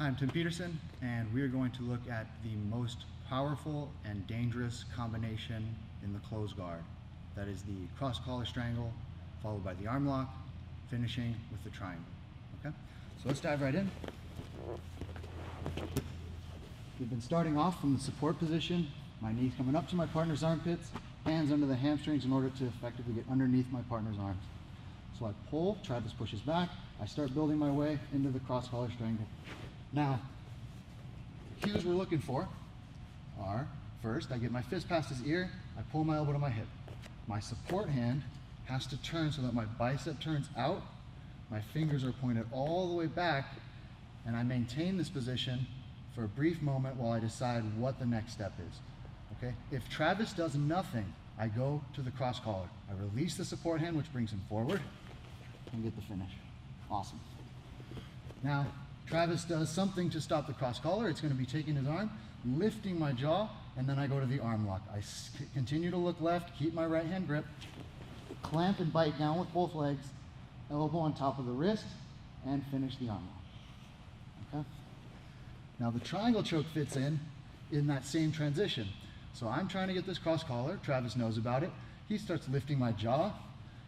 Hi, I'm Tim Peterson, and we are going to look at the most powerful and dangerous combination in the close guard. That is the cross collar strangle, followed by the arm lock, finishing with the triangle. Okay, so let's dive right in. We've been starting off from the support position, my knees coming up to my partner's armpits, hands under the hamstrings in order to effectively get underneath my partner's arms. So I pull, Travis pushes back, I start building my way into the cross collar strangle. Now, the cues we're looking for are, first, I get my fist past his ear, I pull my elbow to my hip. My support hand has to turn so that my bicep turns out, my fingers are pointed all the way back, and I maintain this position for a brief moment while I decide what the next step is. Okay? If Travis does nothing, I go to the cross collar. I release the support hand, which brings him forward, and get the finish. Awesome. Now, Travis does something to stop the cross collar. It's going to be taking his arm, lifting my jaw, and then I go to the arm lock. I continue to look left, keep my right hand grip, clamp and bite down with both legs, elbow on top of the wrist, and finish the arm lock. Okay? Now the triangle choke fits in that same transition. So I'm trying to get this cross collar. Travis knows about it. He starts lifting my jaw.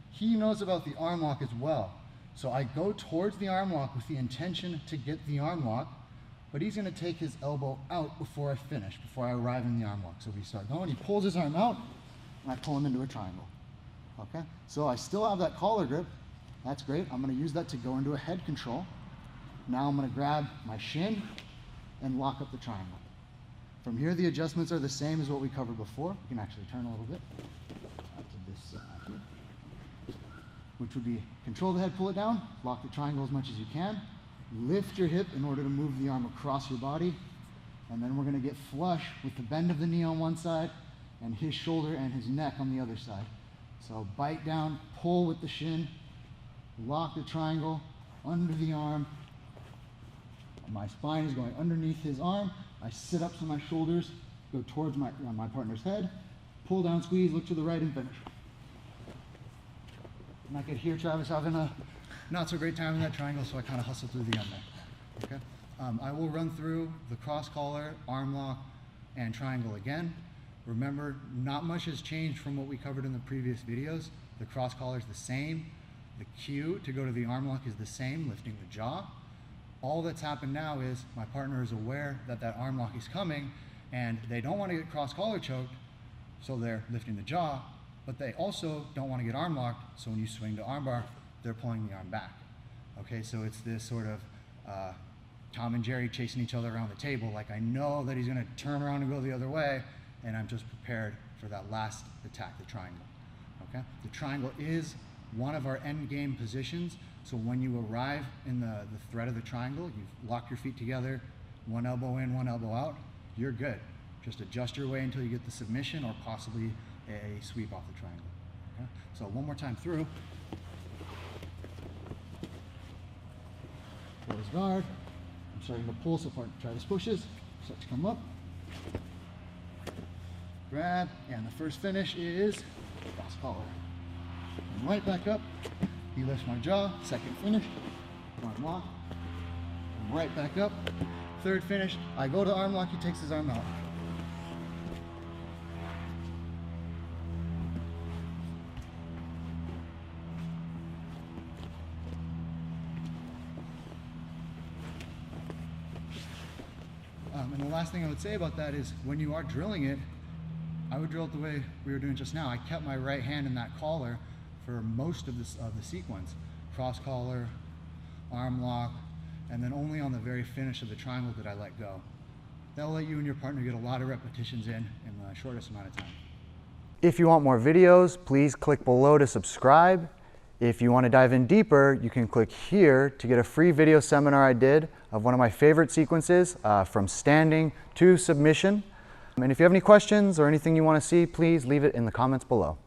He knows about the arm lock as well. So I go towards the arm lock with the intention to get the arm lock, but he's going to take his elbow out before I finish, before I arrive in the arm lock. So we start going, he pulls his arm out, and I pull him into a triangle. Okay? So I still have that collar grip. That's great. I'm going to use that to go into a head control. Now I'm going to grab my shin and lock up the triangle. From here, the adjustments are the same as what we covered before. We can actually turn a little bit to this side here, which would be control the head, pull it down, lock the triangle as much as you can, lift your hip in order to move the arm across your body, and then we're going to get flush with the bend of the knee on one side and his shoulder and his neck on the other side. So bite down, pull with the shin, lock the triangle under the arm. My spine is going underneath his arm. I sit up so my shoulders go towards my partner's head, pull down, squeeze, look to the right, and finish. And I could hear Travis having a not so great time in that triangle, so I kind of hustle through the end there. Okay? I will run through the cross collar, arm lock, and triangle again. Remember, not much has changed from what we covered in the previous videos. The cross collar is the same. The cue to go to the arm lock is the same, lifting the jaw. All that's happened now is my partner is aware that that arm lock is coming, and they don't want to get cross collar choked, so they're lifting the jaw, but they also don't want to get arm locked, so when you swing to arm bar, they're pulling the arm back. Okay, so it's this sort of Tom and Jerry chasing each other around the table. Like, I know that he's going to turn around and go the other way, and I'm just prepared for that last attack, the triangle. Okay, the triangle is one of our end game positions. So when you arrive in the thread of the triangle, you lock your feet together, one elbow in, one elbow out, you're good. Just adjust your way until you get the submission or possibly a sweep off the triangle. Okay? So one more time through. Close guard. I'm starting to pull so far. Travis pushes, start to come up. Grab, and the first finish is cross collar. And right back up. He lifts my jaw, second finish, arm lock, right back up, third finish, I go to arm lock, he takes his arm out. And the last thing I would say about that is when you are drilling it, I would drill it the way we were doing just now. I kept my right hand in that collar for most of the sequence. Cross collar, arm lock, and then only on the very finish of the triangle did I let go. That'll let you and your partner get a lot of repetitions in the shortest amount of time. If you want more videos, please click below to subscribe. If you want to dive in deeper, you can click here to get a free video seminar I did of one of my favorite sequences from standing to submission. And if you have any questions or anything you want to see, please leave it in the comments below.